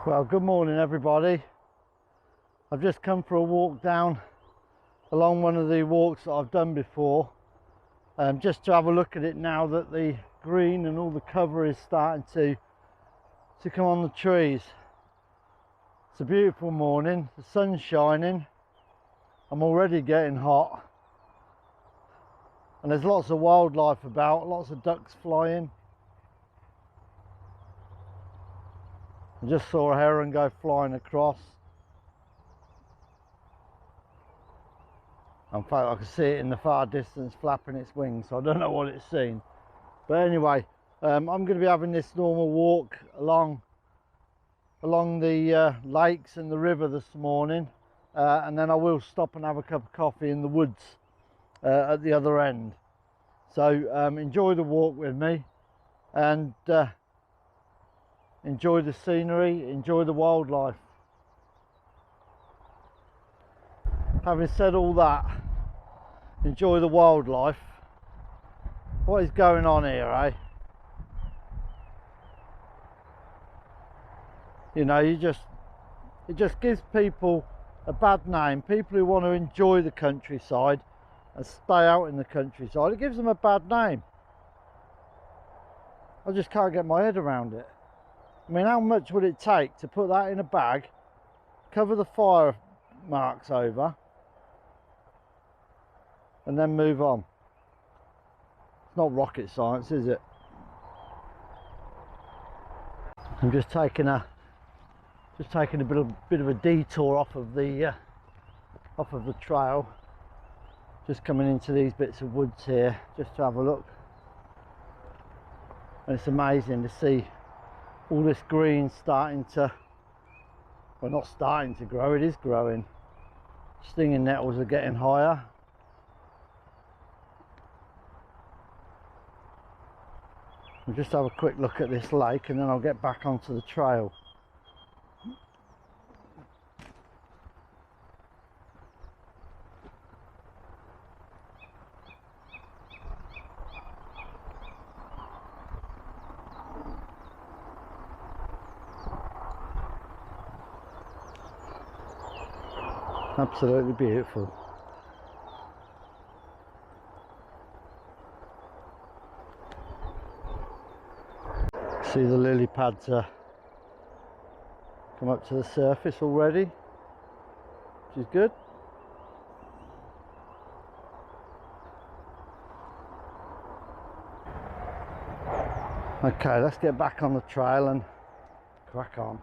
Well, good morning everybody. I've just come for a walk down along one of the walks that I've done before, just to have a look at it now that the green and all the cover is starting to come on the trees. It's a beautiful morning, the sun's shining, I'm already getting hot, and there's lots of wildlife about, lots of ducks flying. I just saw a heron go flying across. In fact, I can see it in the far distance flapping its wings, so I don't know what it's seen. But anyway, I'm going to be having this normal walk along the lakes and the river this morning, and then I will stop and have a cup of coffee in the woods at the other end. So enjoy the walk with me, and enjoy the scenery, enjoy the wildlife. Having said all that, enjoy the wildlife. What is going on here, eh? You know, it just gives people a bad name. People who want to enjoy the countryside and stay out in the countryside, it gives them a bad name. I just can't get my head around it. I mean, how much would it take to put that in a bag, cover the fire marks over, and then move on? It's not rocket science, is it? I'm just taking a bit of a detour off of the trail, just coming into these bits of woods here just to have a look. And it's amazing to see all this green starting to, well, not starting to grow, it is growing. Stinging nettles are getting higher. I'll just have a quick look at this lake and then I'll get back onto the trail. Absolutely beautiful. See the lily pads come up to the surface already, which is good. Okay, let's get back on the trail and crack on.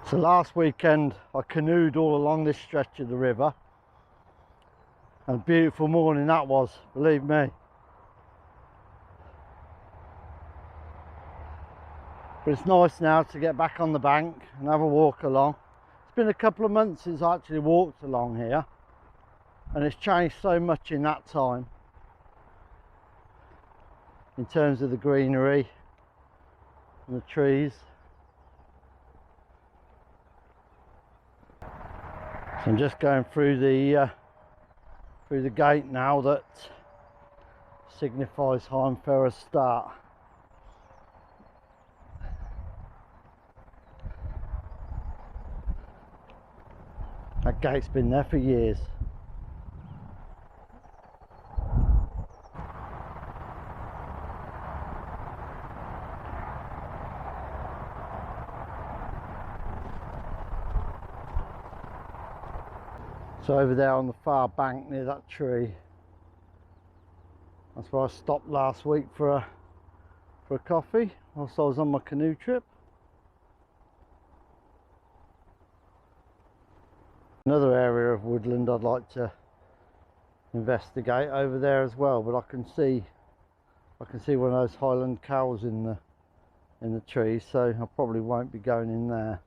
So last weekend I canoed all along this stretch of the river, and a beautiful morning that was, believe me. But it's nice now to get back on the bank and have a walk along. It's been a couple of months since I actually walked along here, and it's changed so much in that time in terms of the greenery and the trees. So I'm just going through the gate now that signifies Higham Ferrers start. That gate's been there for years. So over there on the far bank near that tree, that's where I stopped last week for a coffee whilst I was on my canoe trip. Another area of woodland I'd like to investigate over there as well, but I can see one of those Highland cows in the trees, so I probably won't be going in there.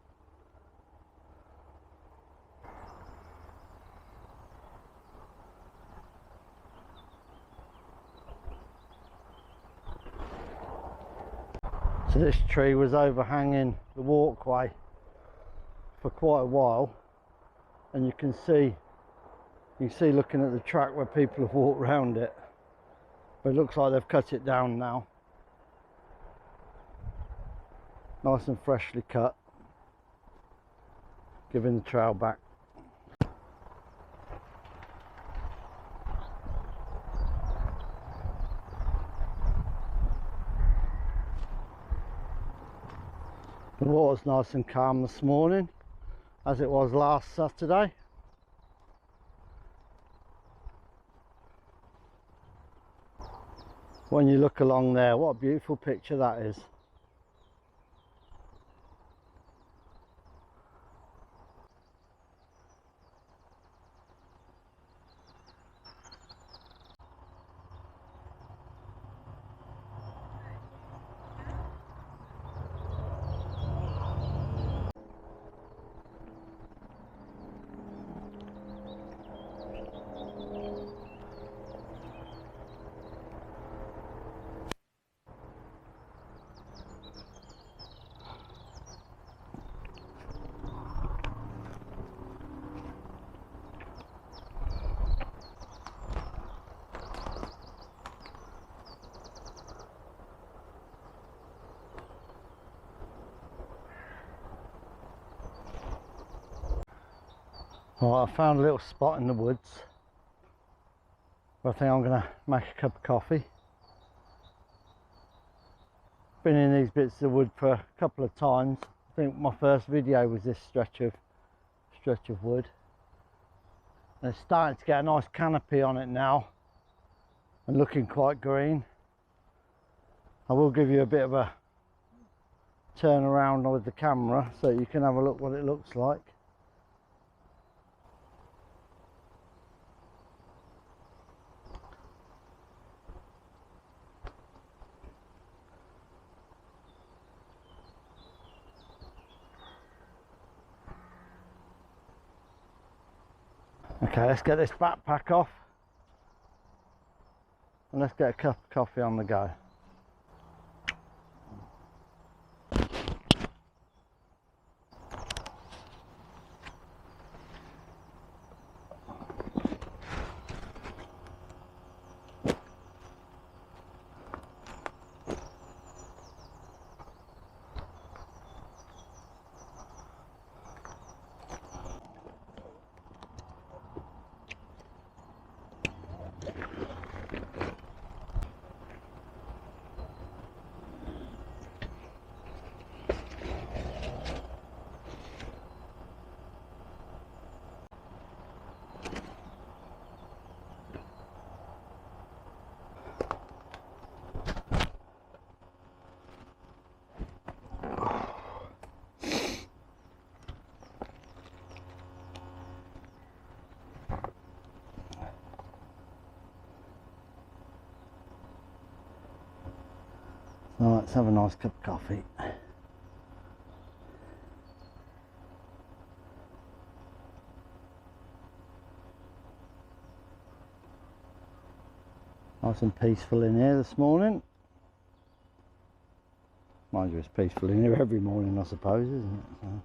So this tree was overhanging the walkway for quite a while, and you can see looking at the track where people have walked around it, but it looks like they've cut it down now. nice and freshly cut, giving the trail back. The water's nice and calm this morning, as it was last Saturday. When you look along there, what a beautiful picture that is. Right, I found a little spot in the woods where I think I'm going to make a cup of coffee. Been in these bits of wood for a couple of times. I think my first video was this stretch of wood. And it's starting to get a nice canopy on it now and looking quite green. I will give you a bit of a turn around with the camera so you can have a look what it looks like. Okay, let's get this backpack off and let's get a cup of coffee on the go. So let's have a nice cup of coffee. Nice and peaceful in here this morning. Mind you, it's peaceful in here every morning, I suppose, isn't it? So.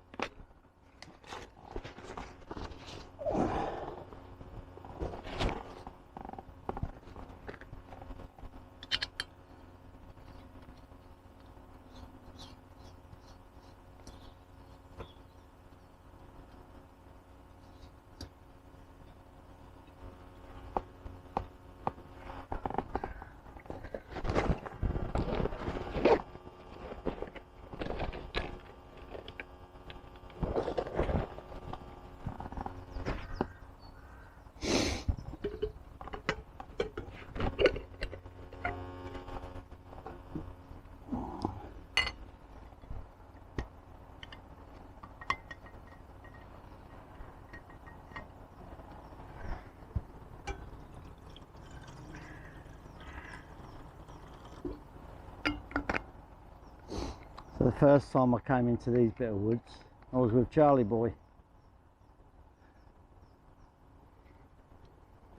So the first time I came into these bit of woods, I was with Charlie boy.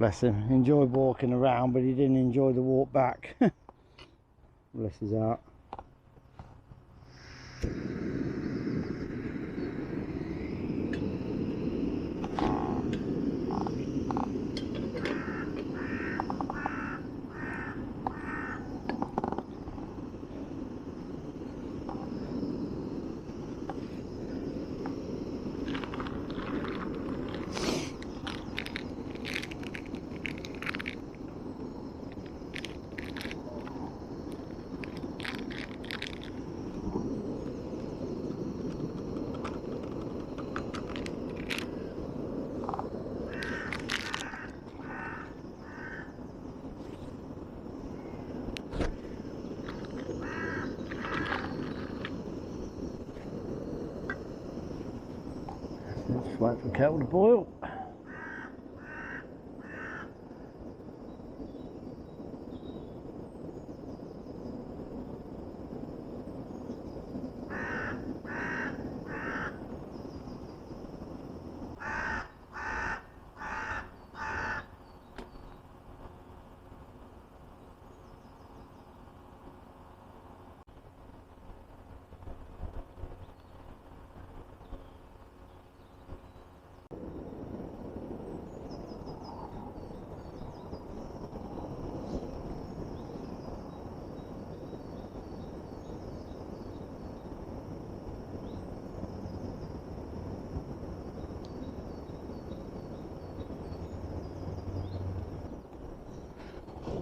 Bless him, he enjoyed walking around, but he didn't enjoy the walk back. Bless his heart. Just wait for the kettle to boil.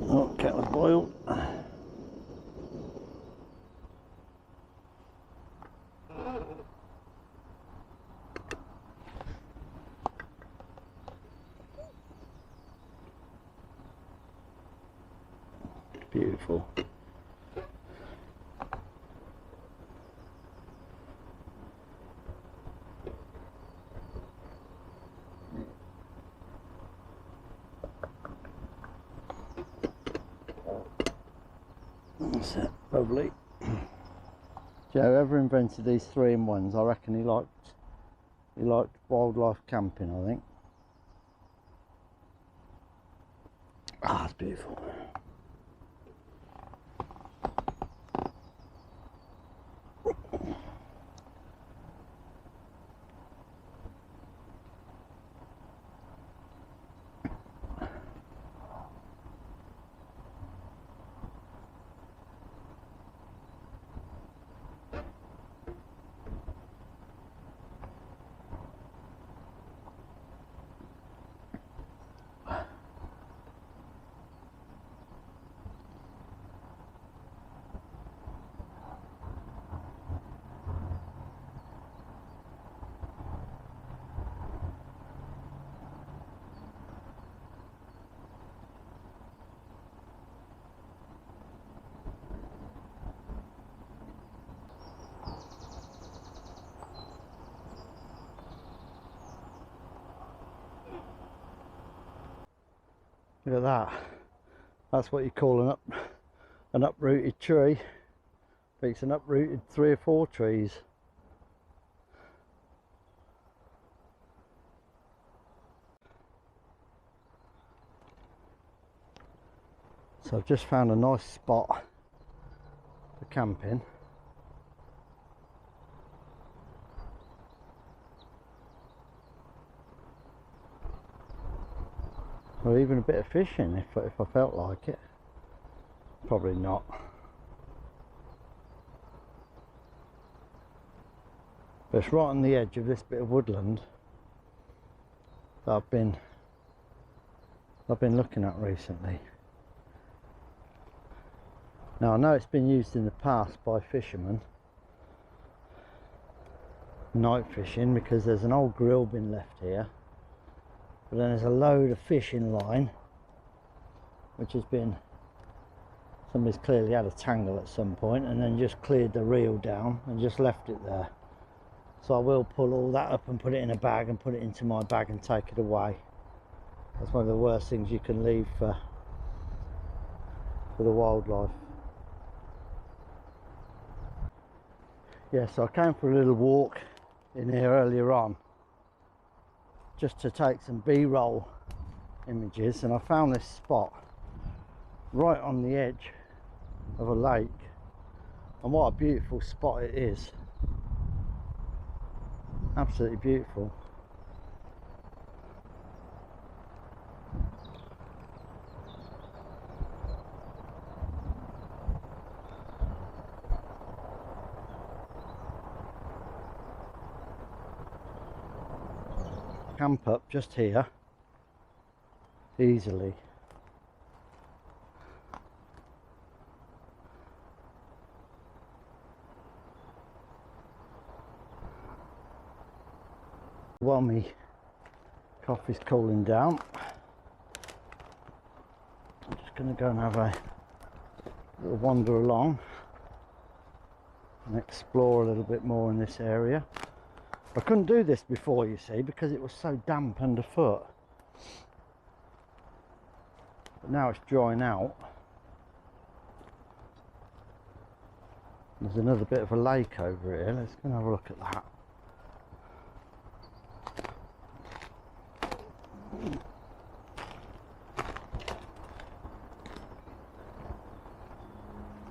Oh, kettle boiled. Beautiful. That's it, lovely. Joe ever invented these 3-in-1s? I reckon he liked wildlife camping, I think. Ah, it's beautiful. Look at that. That's what you call an uprooted tree. It's an uprooted 3 or 4 trees. So I've just found a nice spot for camping. Or even a bit of fishing if I felt like it. Probably not. But it's right on the edge of this bit of woodland that I've been looking at recently. Now I know it's been used in the past by fishermen, night fishing, because there's an old grill bin left here. But then there's a load of fishing line which has been, somebody's clearly had a tangle at some point and then just cleared the reel down and just left it there. So I will pull all that up and put it in a bag and put it into my bag and take it away. That's one of the worst things you can leave for the wildlife. Yeah, so I came for a little walk in here earlier on just to take some B-roll images, and I found this spot right on the edge of a lake, and what a beautiful spot it is. Absolutely beautiful. Camp up just here easily. While my coffee's cooling down, I'm just going to go and have a little wander along and explore a little bit more in this area. I couldn't do this before, you see, because it was so damp underfoot. But now it's drying out. There's another bit of a lake over here. Let's go and have a look at that.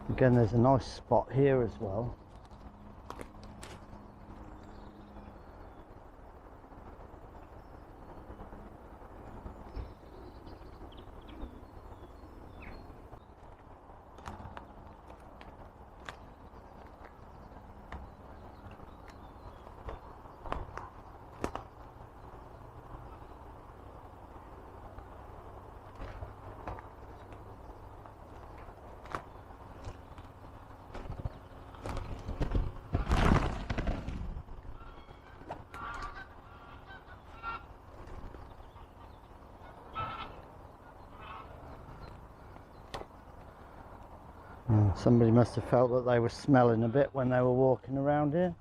Again, there's a nice spot here as well. Somebody must have felt that they were smelling a bit when they were walking around here.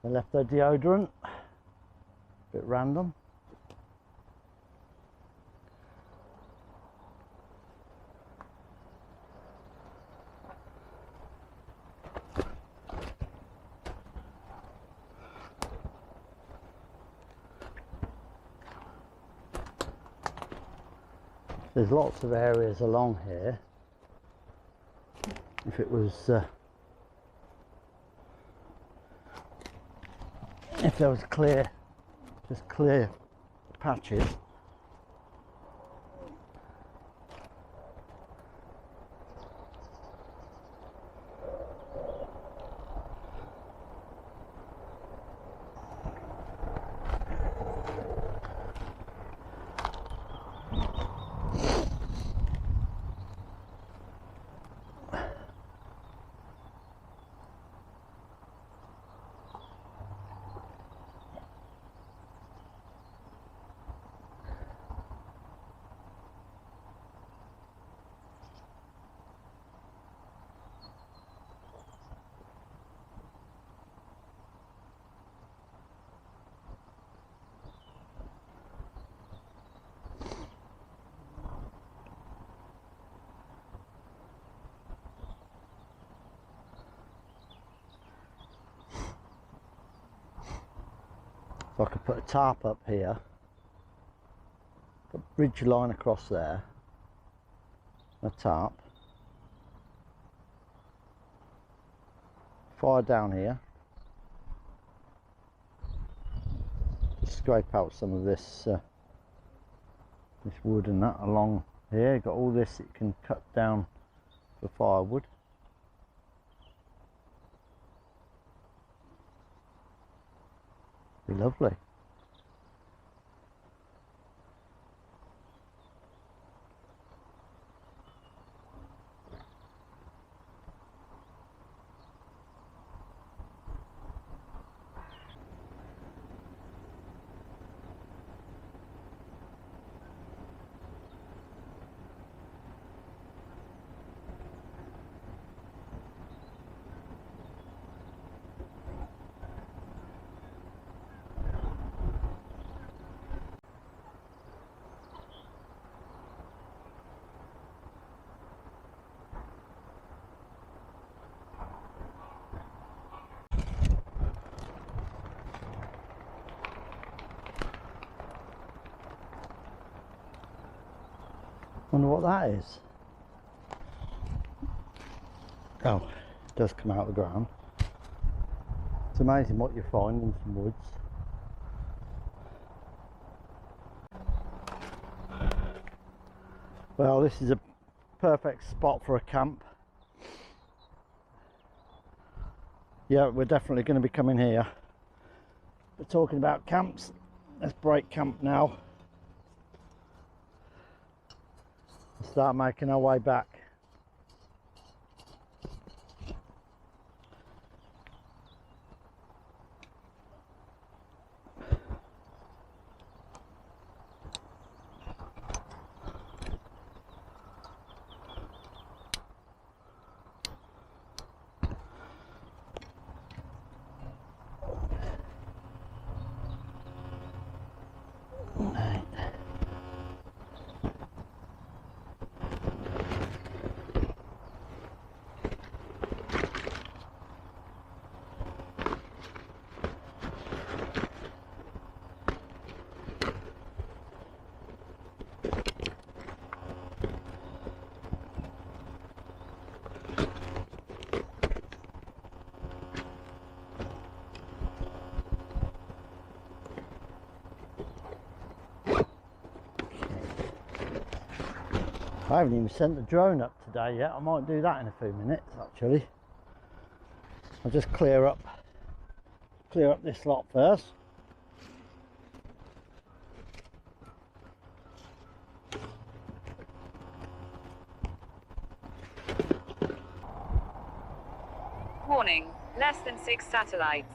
They left their deodorant. A bit random. There's lots of areas along here. If it was, if there was just clear patches. So I could put a tarp up here, put a bridge line across there, a tarp, fire down here, just scrape out some of this this wood and that along here. Got all this that you can cut down for firewood. Be lovely. Wonder what that is. Oh, it does come out of the ground. It's amazing what you find in some woods. Well, this is a perfect spot for a camp. Yeah, we're definitely going to be coming here. We're talking about camps. Let's break camp now. Start making our way back. I haven't even sent the drone up today yet. I might do that in a few minutes actually. I'll just clear up this lot first. Warning, less than 6 satellites.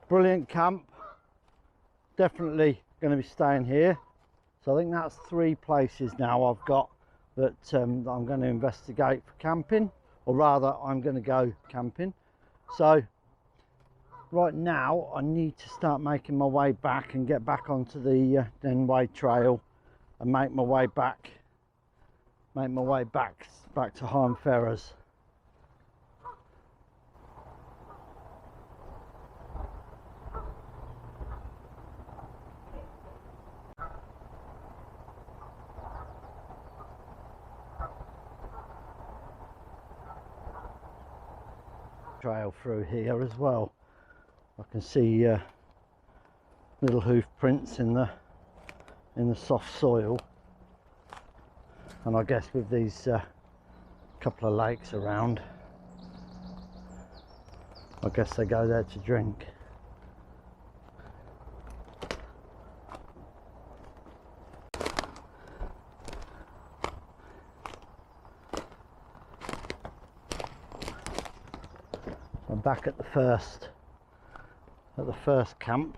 Brilliant camp, definitely going to be staying here. So I think that's 3 places now I've got that I'm going to investigate for camping, or rather I'm going to go camping. So right now I need to start making my way back and get back onto the Denway Trail and make my way back to Hime Ferrers. Trail through here as well. I can see little hoof prints in the soft soil, and I guess with these couple of lakes around, I guess they go there to drink. I'm back at the first camp.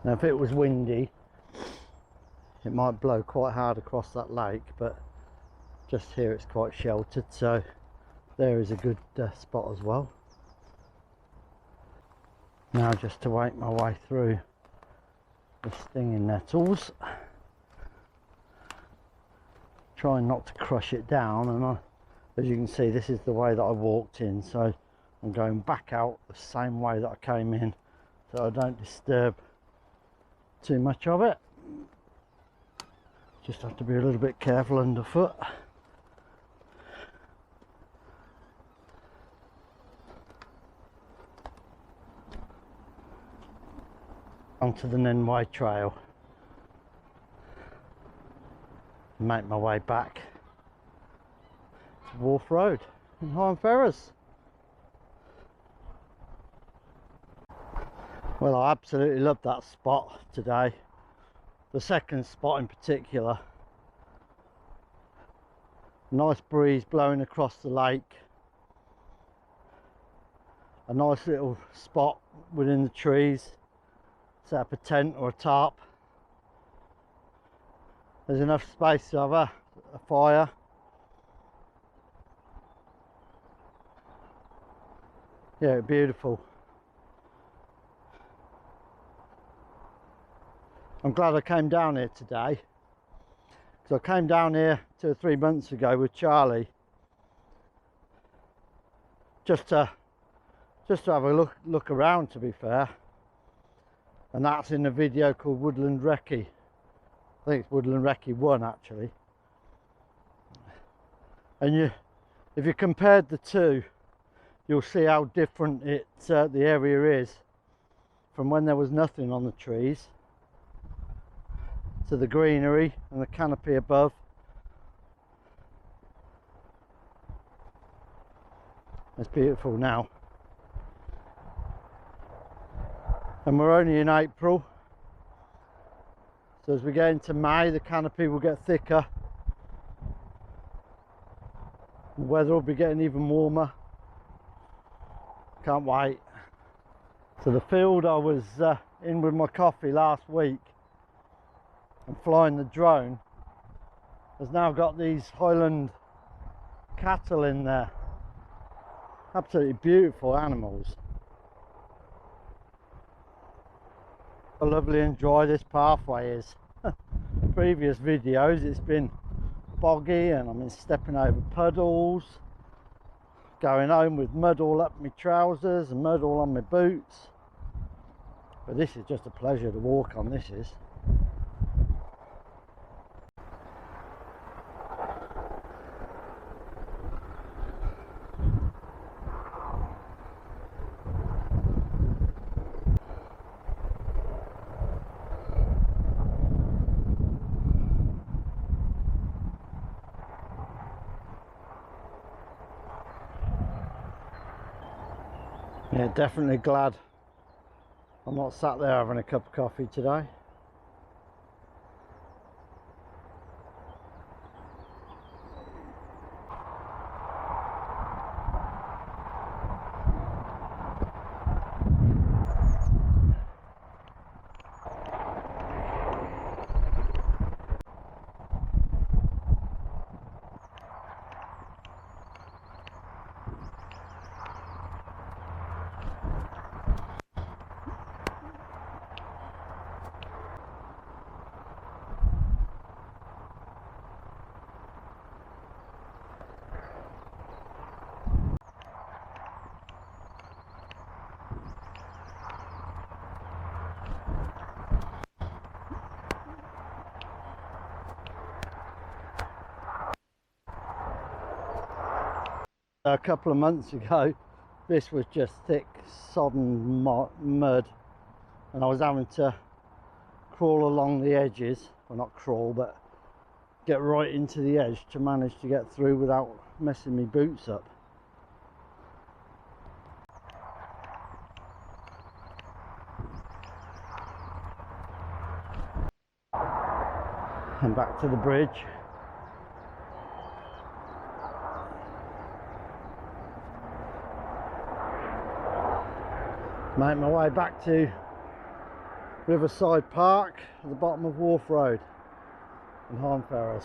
Now if it was windy it might blow quite hard across that lake, but just here it's quite sheltered, so there is a good spot as well. Now just to work my way through the stinging nettles, trying not to crush it down, and as you can see this is the way that I walked in, so I'm going back out the same way that I came in so I don't disturb too much of it. Just have to be a little bit careful underfoot. Onto the Nenway Trail. Make my way back to Wharf Road in Higham Ferrers. Well, I absolutely loved that spot today. The second spot in particular. Nice breeze blowing across the lake. A nice little spot within the trees. Set up a tent or a tarp. There's enough space to have a fire. Yeah, beautiful. I'm glad I came down here today, because I came down here 2 or 3 months ago with Charlie just to have a look around, to be fair, and that's in a video called Woodland Reccy. I think it's Woodland Reccy 1 actually. And if you compared the two, you'll see how different the area is from when there was nothing on the trees to the greenery and the canopy above. It's beautiful now. And we're only in April, so as we get into May the canopy will get thicker. The weather will be getting even warmer. Can't wait. So the field I was in with my coffee last week and flying the drone has now got these Highland cattle in there. Absolutely beautiful animals. How lovely and dry this pathway is. Previous videos it's been boggy and I've been stepping over puddles, going home with mud all up my trousers and mud all on my boots. But this is just a pleasure to walk on, this is. Yeah, definitely glad I'm not sat there having a cup of coffee today. A couple of months ago this was just thick sodden mud and I was having to crawl along the edges, well not crawl but get right into the edge to manage to get through without messing my boots up. And back to the bridge. Make my way back to Riverside Park at the bottom of Wharf Road in Harnferrers.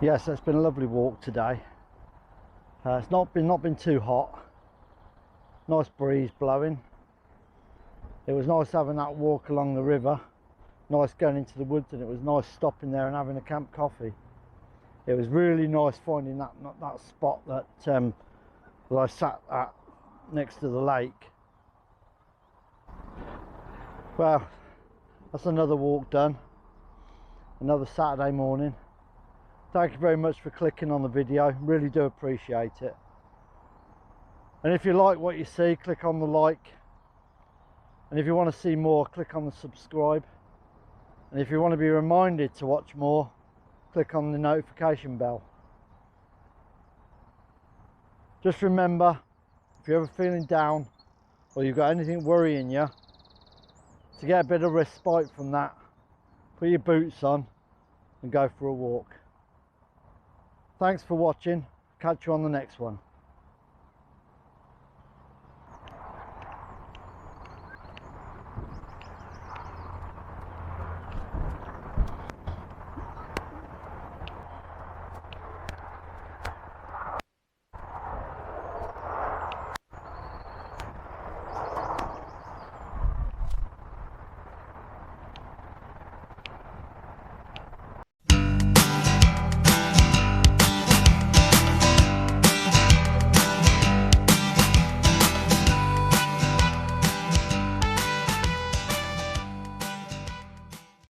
Yes, it's been a lovely walk today. It's not been too hot. Nice breeze blowing. It was nice having that walk along the river. Nice going into the woods, and it was nice stopping there and having a camp coffee. It was really nice finding that spot that I sat at next to the lake. Well, that's another walk done. Another Saturday morning. Thank you very much for clicking on the video, really do appreciate it. And if you like what you see, click on the like. And if you want to see more, click on the subscribe. And if you want to be reminded to watch more, click on the notification bell. Just remember, if you're ever feeling down or you've got anything worrying you, to get a bit of respite from that, put your boots on and go for a walk. Thanks for watching. Catch you on the next one.